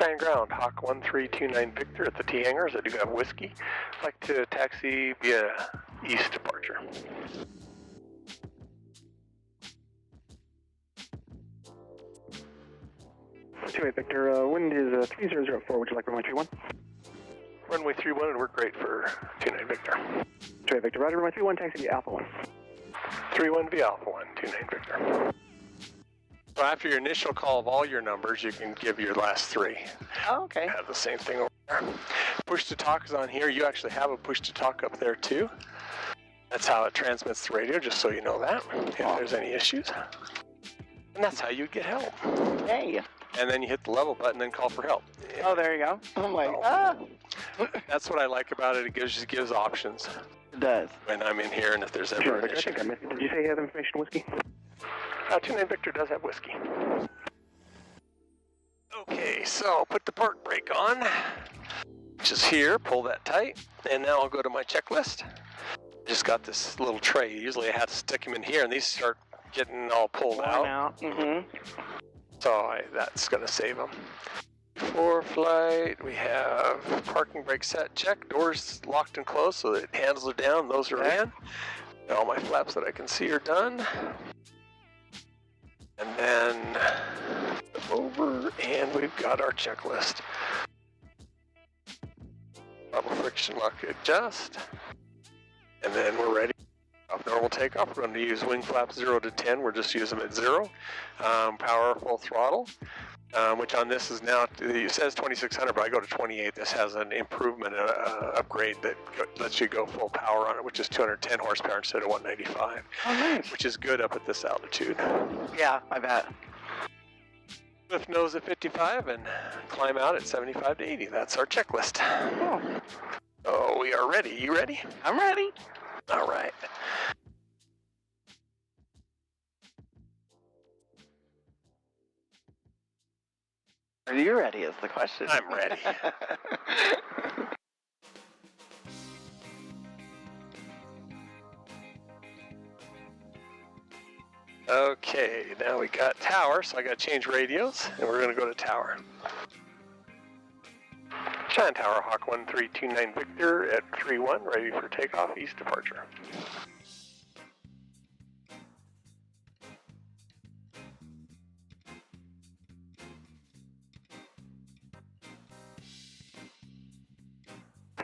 Cheyenne ground, Hawk 1329 Victor at the T hangars. I do have whiskey. I'd like to taxi via east departure. 28 Victor, wind is 3004. Would you like runway 31? Runway 31 would work great for 29 Victor. 28 Victor, roger, runway 31, taxi via Alpha 1. 31 via Alpha 1, 29 Victor. So after your initial call of all your numbers, you can give your last three. Oh, okay. Have the same thing over there. Push to talk is on here. You actually have a push to talk up there too. That's how it transmits the radio, just so you know that, if there's any issues. And that's how you get help. Hey. And then you hit the level button and call for help. Oh, there you go. I'm like, ah. That's what I like about it. It gives options. It does. When I'm in here and if there's ever an issue. Did you say you have information whiskey? 29 Victor does have whiskey. Okay, so put the park brake on, which is here. Pull that tight. And now I'll go to my checklist. Just got this little tray. Usually I have to stick them in here, and these start getting all pulled out. Mm-hmm. So that's going to save them. Before flight, we have parking brake set, check. Doors locked and closed so that handles are down. Those are in. All my flaps that I can see are done. And then over, and we've got our checklist. Level friction lock adjust. And then we're ready. Normal takeoff, we're going to use wing flaps 0 to 10. We're just using them at 0. Power full throttle, which on this is now, it says 2600, but I go to 28. This has an improvement, upgrade that lets you go full power on it, which is 210 horsepower instead of 195. Oh, nice. Which is good up at this altitude. Yeah, I bet. Lift nose at 55 and climb out at 75 to 80. That's our checklist. Oh. Oh, we are ready. You ready? I'm ready. All right. Are you ready is the question. I'm ready. Okay, now we got tower, so I got to change radios, and we're going to go to tower. Cheyenne Tower, Hawk 1329 Victor at 31, ready for takeoff, east departure.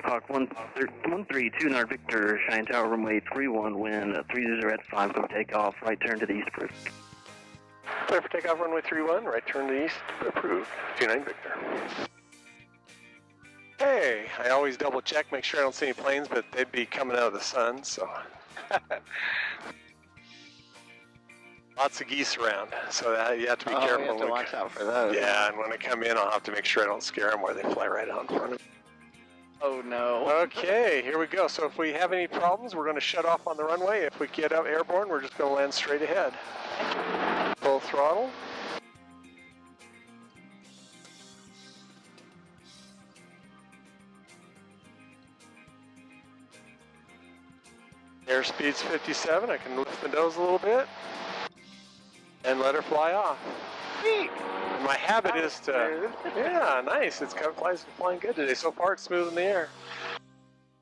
Hawk 1329 Victor, Cheyenne Tower, runway 31, wind 30 at 5, go takeoff, right turn to the east, approved. Clear for takeoff, runway 31, right turn to the east, approved, 29 Victor. Hey, I always double check, make sure I don't see any planes, but they'd be coming out of the sun, so. Lots of geese around, so that you have to be careful. You have to watch out for those. Yeah, and when I come in, I'll have to make sure I don't scare them where they fly right out in front of me. Oh no. Okay, here we go. So if we have any problems, we're going to shut off on the runway. If we get up airborne, we're just going to land straight ahead. Full throttle. Airspeed's 57. I can lift the nose a little bit and let her fly off. Sweet. And my habit is to, yeah, nice. It's flying good today. So far, it's smooth in the air.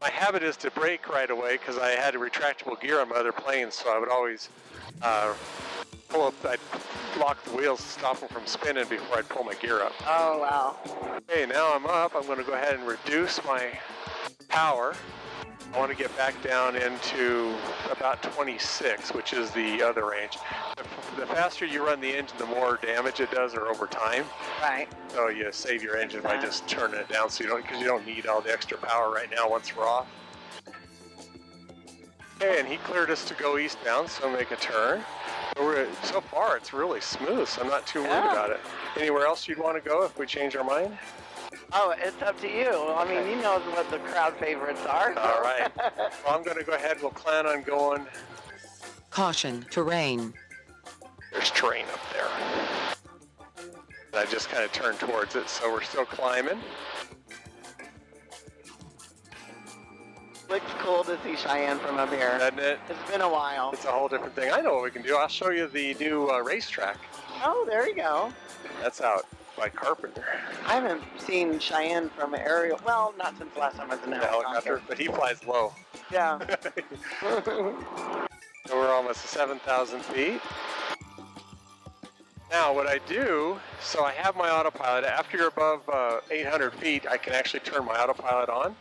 My habit is to brake right away because I had a retractable gear on my other planes, so I would always pull up. I'd lock the wheels to stop them from spinning before I'd pull my gear up. Oh wow. Okay, now I'm up. I'm going to go ahead and reduce my power. I want to get back down into about 26, which is the other range. The faster you run the engine, the more damage it does or over time. Right. So you save your engine by just turning it down, so because you don't need all the extra power right now once we're off. Okay, and he cleared us to go eastbound, so make a turn. So far, it's really smooth, so I'm not too worried about it. Anywhere else you'd want to go if we change our mind? Oh, it's up to you. I mean, you know what the crowd favorites are. So. All right. Well, I'm going to go ahead. We'll plan on going. Caution, terrain. There's terrain up there. And I just kind of turned towards it, so we're still climbing. Looks cool to see Cheyenne from up here. Doesn't it? It's been a while. It's a whole different thing. I know what we can do. I'll show you the new racetrack. Oh, there you go. That's out by Carpenter. I haven't seen Cheyenne from aerial. Well, not since the last time I was in a The helicopter, but he flies low. Yeah. So we're almost at 7,000 feet. Now what I do, so I have my autopilot. After you're above 800 feet, I can actually turn my autopilot on.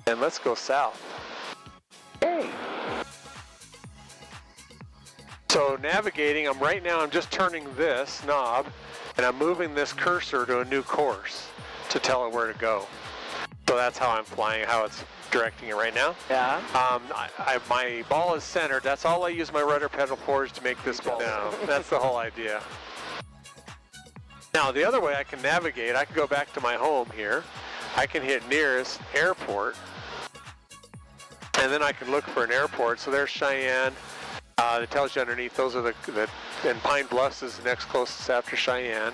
And let's go south. Hey. So navigating, I'm just turning this knob and I'm moving this cursor to a new course to tell it where to go. So that's how I'm flying, how it's directing it right now. Yeah. My ball is centered. That's all I use my rudder pedal for, is to make this ball. No, that's the whole idea. Now the other way I can navigate, I can go back to my home here. I can hit nearest airport. And then I can look for an airport. So there's Cheyenne. It tells you underneath, those are and Pine Bluffs is the next closest after Cheyenne.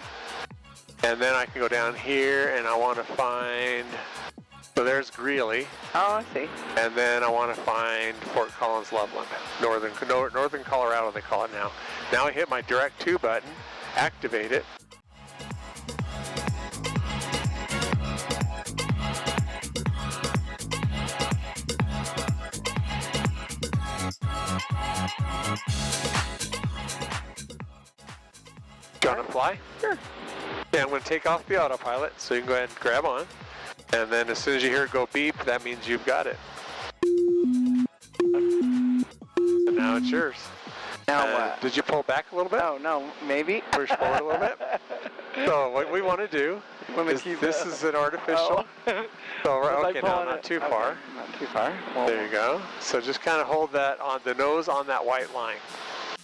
And then I can go down here and I want to find, so there's Greeley. Oh, I see. And then I want to find Fort Collins, Loveland. Northern Colorado, they call it now. Now I hit my direct to button, activate it. You want to fly? Sure. Yeah, I'm going to take off the autopilot, so you can go ahead and grab on. And then as soon as you hear it go beep, that means you've got it. And now it's yours. Now what? Did you pull back a little bit? Oh, no, maybe. Push forward a little bit? So what we want to do is, this is an artificial. Oh. So, okay, no, not too far. Okay, not too far. Well, There you go. So just kind of hold that on the nose on that white line.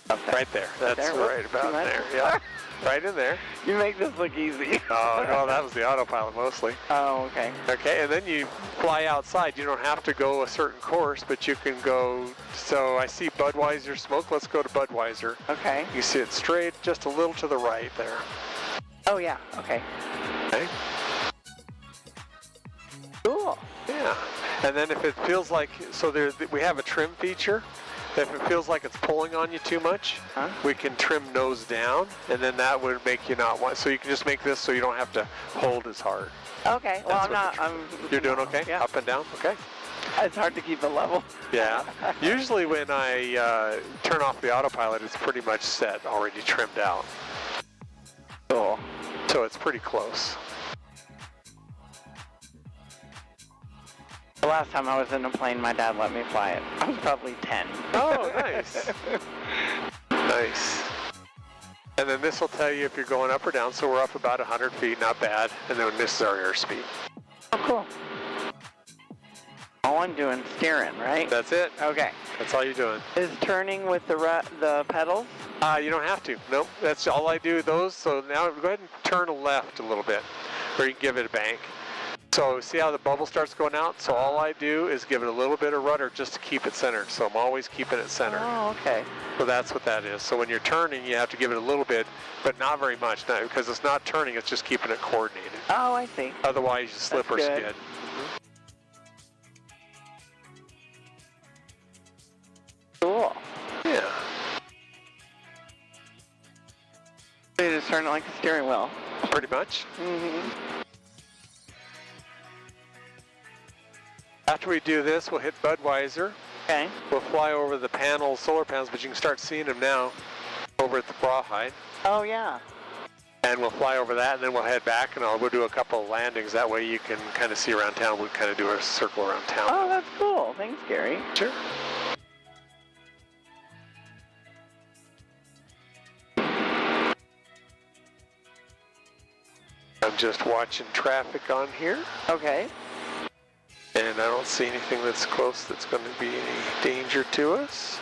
okay. Right there. That's there? right about Too much? there. Yeah. Right in there. You make this look easy. Oh, no, that was the autopilot mostly. Oh, okay. Okay, and then you fly outside. You don't have to go a certain course, but you can go, so I see Budweiser smoke. Let's go to Budweiser. Okay. You see it straight, just a little to the right there. Oh, yeah. Okay. Okay? Cool. Yeah. And then if it feels like, so we have a trim feature. If it feels like it's pulling on you too much, we can trim nose down, and then that would make you not want, so you can just make this so you don't have to hold as hard. Okay. Well, That's You're doing okay? Yeah. Up and down? Okay. It's hard to keep it level. Yeah. Usually when I turn off the autopilot, it's pretty much set, already trimmed out. Cool. So it's pretty close. The last time I was in a plane, my dad let me fly it. I was probably 10. Oh, nice. Nice. And then this will tell you if you're going up or down, so we're up about 100 feet, not bad. And then this is our airspeed. Oh, cool. All I'm doing is steering, right? That's it. Okay. That's all you're doing. Is turning with the pedals? You don't have to. Nope. That's all I do, those. So now go ahead and turn left a little bit, or you can give it a bank. So see how the bubble starts going out? So all I do is give it a little bit of rudder just to keep it centered. So I'm always keeping it centered. Oh, okay. So that's what that is. So when you're turning, you have to give it a little bit, but not very much, because it's not turning, it's just keeping it coordinated. Oh, I see. Otherwise, you slip That's or good. skid. Cool. Yeah. So you just turn it like a steering wheel. Pretty much. Mm-hmm. After we do this, we'll hit Budweiser. Okay. We'll fly over the panels, solar panels, but you can start seeing them now over at the Rawhide. Oh, yeah. And we'll fly over that, and then we'll head back, and we'll do a couple of landings. That way you can kind of see around town. We'll kind of do a circle around town. Oh, that's cool. Thanks, Gary. Sure. I'm just watching traffic on here. Okay. And I don't see anything that's close that's going to be any danger to us.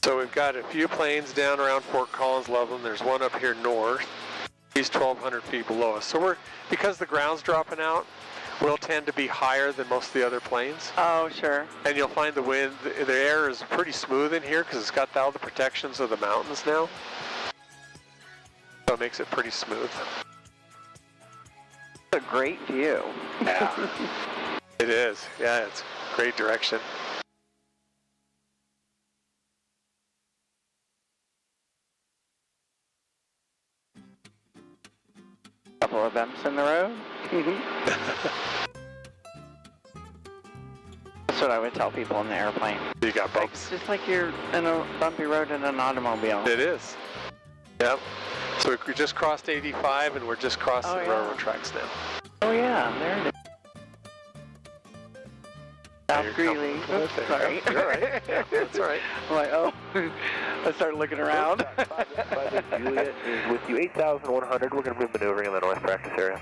So we've got a few planes down around Fort Collins, Loveland. There's one up here north. He's 1,200 feet below us. So because the ground's dropping out, we'll tend to be higher than most of the other planes. Oh, sure. And you'll find the wind, the air is pretty smooth in here because it's got all the protections of the mountains now. So it makes it pretty smooth. It's a great view. Yeah. It is. Yeah, it's a great direction. Couple of bumps in the road. That's what I would tell people in the airplane. You got bumps. Just like you're in a bumpy road in an automobile. It is. Yep. So we just crossed 85 and we're just crossing the railroad tracks now. Oh yeah, there it is. South Greeley. Oops, sorry. You're all right. Yeah, that's all right. I'm like, oh. I started looking around. Juliet is with you, 8,100. We're going to be maneuvering in the north practice area.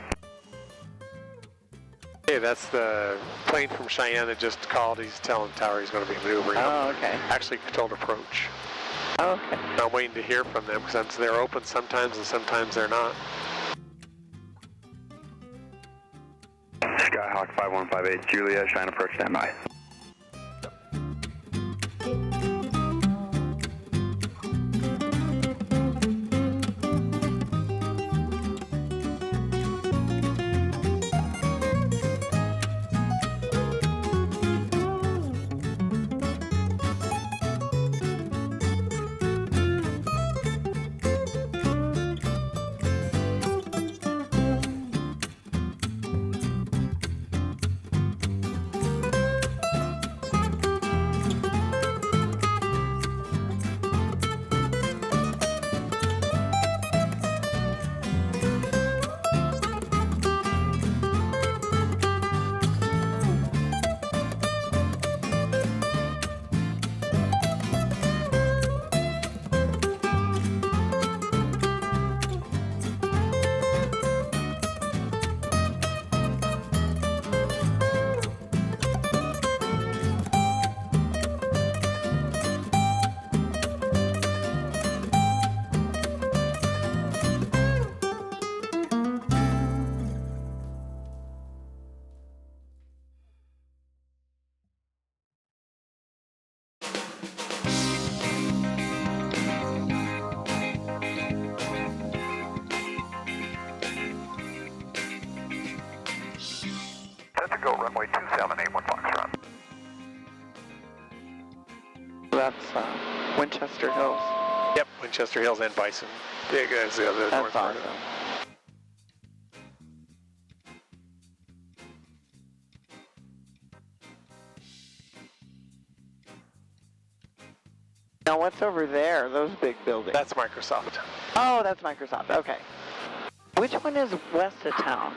Hey, that's the plane from Cheyenne that just called. He's telling Tower he's going to be maneuvering. Oh, okay. Actually controlled approach. Oh, okay. I'm waiting to hear from them because they're open sometimes and sometimes they're not. Skyhawk 5158, Juliet, Cheyenne approach, standby. Go runway 278, 1 Foxtrot. That's Winchester Hills. Yep, Winchester Hills and Bison. Big as the other north part of it. Now what's over there, those big buildings? That's Microsoft. Oh, that's Microsoft, okay. Which one is west of town?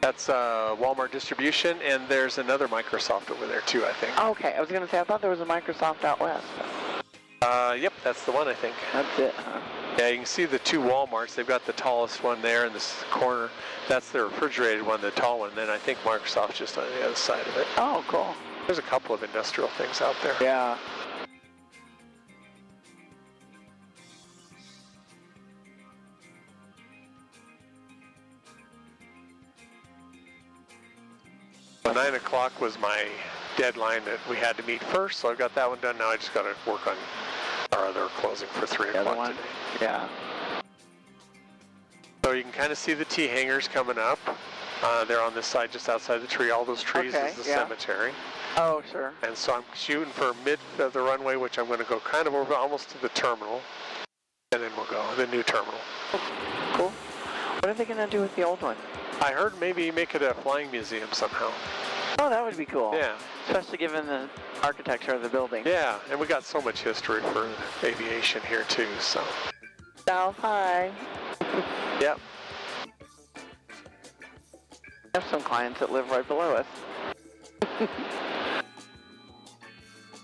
That's Walmart distribution, and there's another Microsoft over there too, I think. Okay, I was going to say, I thought there was a Microsoft out west. Yep, that's the one, I think. That's it, huh? Yeah, you can see the two Walmarts. They've got the tallest one there in this corner. That's the refrigerated one, the tall one. And then I think Microsoft's just on the other side of it. Oh, cool. There's a couple of industrial things out there. Yeah. Well, 9 o'clock was my deadline that we had to meet first, so I got that one done. Now I just got to work on our other closing for 3 o'clock today. Yeah. So you can kind of see the T hangers coming up. They're on this side, just outside the tree. All those trees is the cemetery. Oh, sure. And so I'm shooting for mid of the runway, which I'm going to go kind of over almost to the terminal, and then we'll go the new terminal. Cool. What are they going to do with the old one? I heard maybe make it a flying museum somehow. Oh, that would be cool. Yeah. Especially given the architecture of the building. Yeah, and we got so much history for aviation here too, so. South High. Yep. I have some clients that live right below us.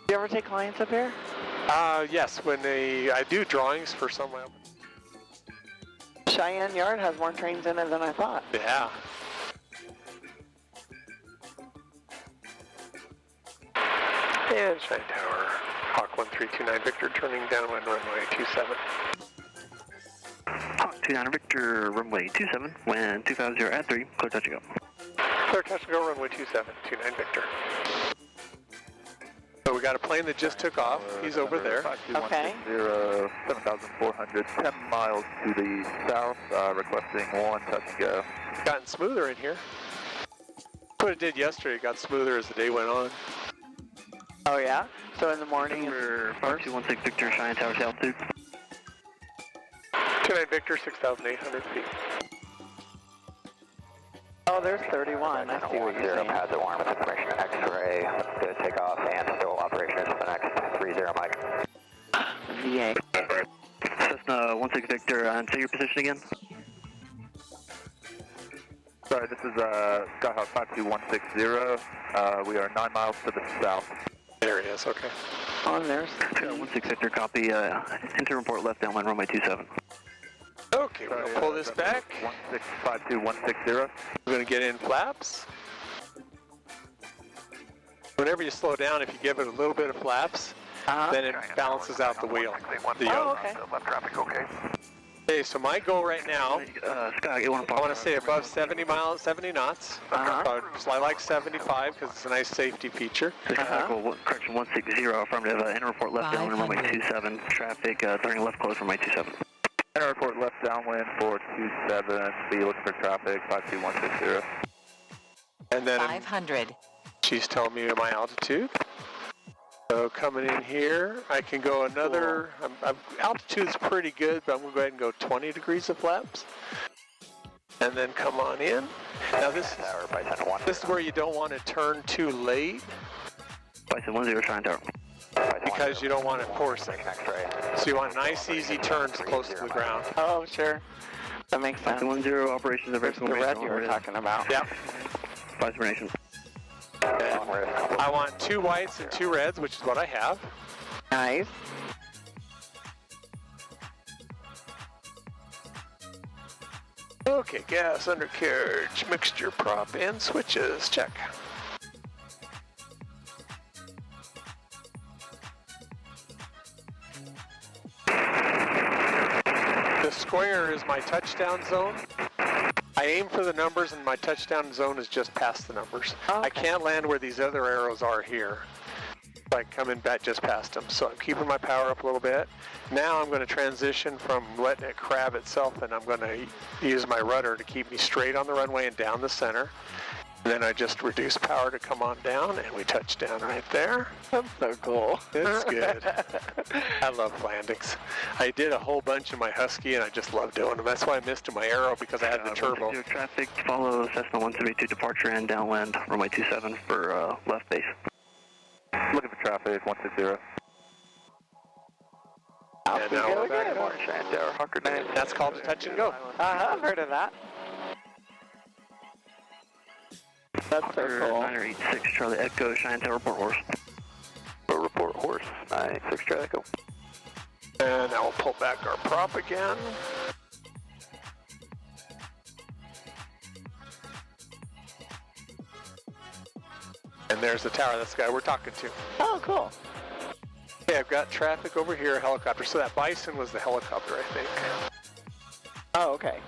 You ever take clients up here? Yes, when I do drawings for someone. Cheyenne Yard has more trains in it than I thought. Yeah. And Cheyenne Tower, Hawk 1329 Victor, turning downwind runway 27. Hawk 29 Victor, runway 27, wind 250 at 3, clear touch and go. Clear touch and go, runway 27, 29 Victor. So we got a plane that just took off. He's over there. Okay. 7,400, 10 miles to the south, requesting 1 touch and go. It's gotten smoother in here. What it did yesterday, it got smoother as the day went on. Oh, yeah? So in the morning Number it's 5216 Victor, Cheyenne Tower, altitude. 29 Victor, 6,800 feet. Oh, there's 31. I see what you're saying. Pads at warm with information X-ray. Let's go take off and still operations for the next 30 Mike. VA. Cessna 16 Victor, and say your position again. Sorry, this is Skyhawk 52160. We are 9 miles to the south. There he is, okay. Oh, there's 16 Victor, copy. Enter report left downwind runway 27. Okay, we're going to pull this back. 1652160. We're going to get in flaps. Whenever you slow down, if you give it a little bit of flaps, then it balances out the wheel. The yoke. okay. Left traffic, okay. Okay, so my goal right now, Scott, you want to I want to stay above 70 knots. So I like 75 because it's a nice safety feature. Correction 160, affirmative. Enter report left downwind runway 27. Traffic turning left close runway 27. Enter report left downwind for 27. Be looking for traffic 52160. And then 500. she's telling me my altitude. So coming in here, I can go another, altitude's pretty good, but I'm going to go ahead and go 20 degrees of flaps. And then come on in. Now this is where you don't want to turn too late. Bison 10 Cheyenne Tower. Because you don't want to force it. So you want nice, easy turns close to the ground. Oh, sure. That makes sense. Bison 10 operations of It's the red you were talking about. Yep. Bison Nation. I want 2 whites and 2 reds, which is what I have. Nice. Okay, gas, undercarriage, mixture, prop, and switches. Check. The square is my touchdown zone. I aim for the numbers, and my touchdown zone is just past the numbers. Oh, okay. I can't land where these other arrows are here. So I come in back just past them. So I'm keeping my power up a little bit. Now I'm going to transition from letting it crab itself, and I'm going to use my rudder to keep me straight on the runway and down the center. And then I just reduce power to come on down, and we touch down right there. That's so cool. It's good. I love landings. I did a whole bunch in my Husky, and I just love doing them. That's why I missed my Arrow, because I had the turbo. Traffic, follow Cessna 172 departure and downwind, runway 27 for left base. Looking for traffic 160. And now we're back up. Cheyenne Tower, Hawker 9. That's called a touch and go. I've heard of that. That's so cool. 986 Charlie Echo, Cheyenne Tower, report horse. Report horse 986 Charlie Echo. And now we'll pull back our prop again. And there's the tower. That's the guy we're talking to. Oh, cool. Okay, I've got traffic over here, helicopter. So that Bison was the helicopter, I think. Oh, okay.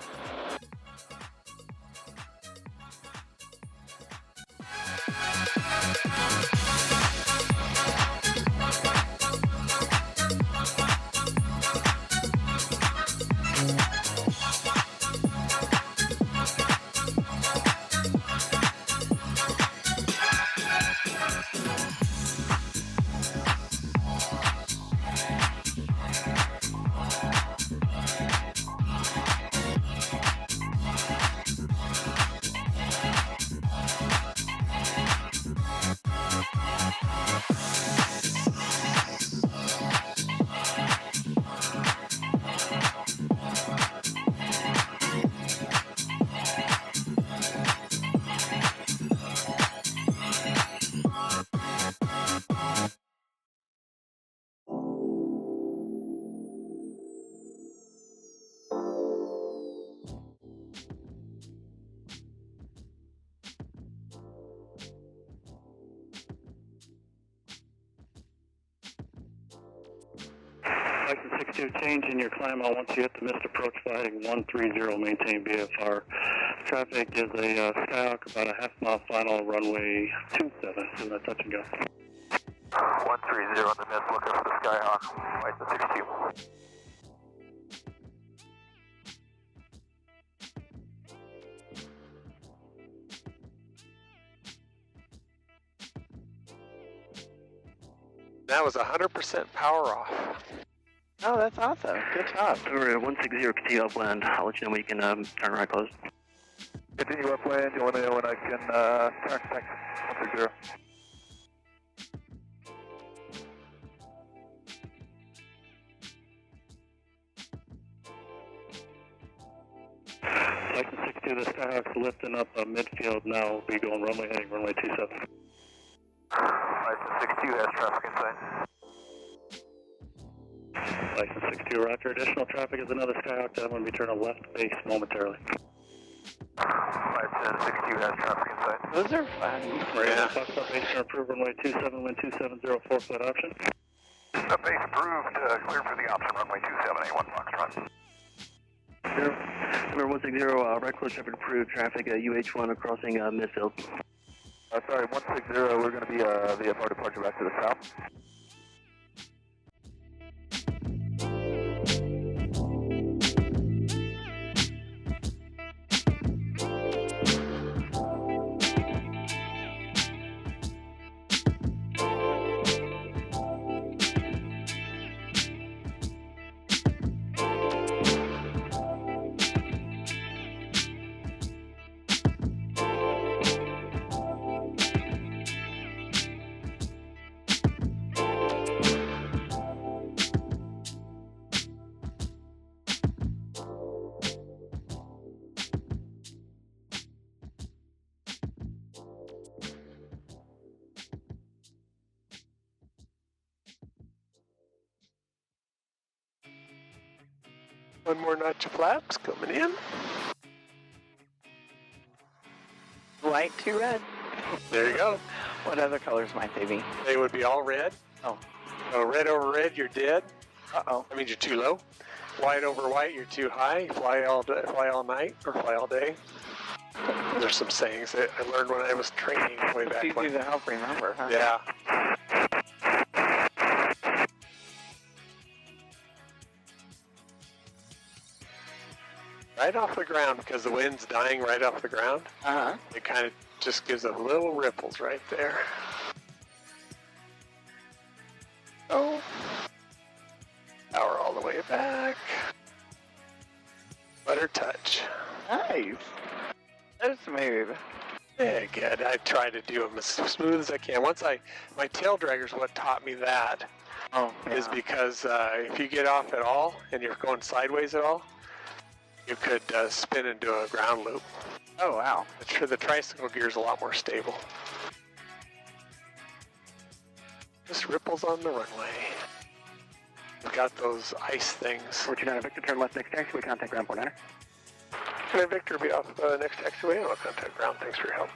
License 62, change in your climb out once you hit the missed approach flagging 130, maintain BFR. Traffic is a Skyhawk about a half-mile final, runway 27, so that's touch and go. 130 on the mist, looking for the Skyhawk, license 62. That was 100% power off. Oh, that's awesome. Good job. We're at 160, continue upwind. I'll let you know when you can turn right close. Continue upwind, you want to know when I can turn, thanks, 160. License 62, the Skyhawk's lifting up midfield now. We'll be going runway heading runway 27. License 62 has traffic in sight. License 62, roger. Additional traffic is another Skyhawk that I'm going to be turning left base momentarily. License 62 has traffic in sight. Those are fun. Yeah. Foxtrot base turn approved runway 27, wind 2704 for that option. Base approved, clear for the option, runway 2781 Foxtrot. Number 160, right close traffic approved, traffic UH1 crossing midfield. Sorry, 160, we're going to be VFR departure back to the south. One more notch of flaps coming in. White to red. There you go. What other colors might they be? They would be all red. Oh. So red over red, you're dead. Uh-oh. That means you're too low. White over white, you're too high. Fly all day, fly all night, or fly all day. There's some sayings that I learned when I was training way back It's easy when. to help remember, huh? Yeah. Right off the ground, because the wind's dying right off the ground. Uh-huh. It kind of just gives them little ripples right there. Oh. Power all the way back. Butter touch. Nice. That's smooth. Yeah, good. I try to do them as smooth as I can. My tail dragger's what taught me that. Oh, yeah. Is because if you get off at all and you're going sideways at all, you could spin into a ground loop. Oh, wow. The tricycle gear is a lot more stable. Just ripples on the runway. We've got those ice things. 49 Victor, turn left next taxiway, contact ground 49er. Can I, Victor, be off next taxiway? I'll contact ground. Thanks for your help.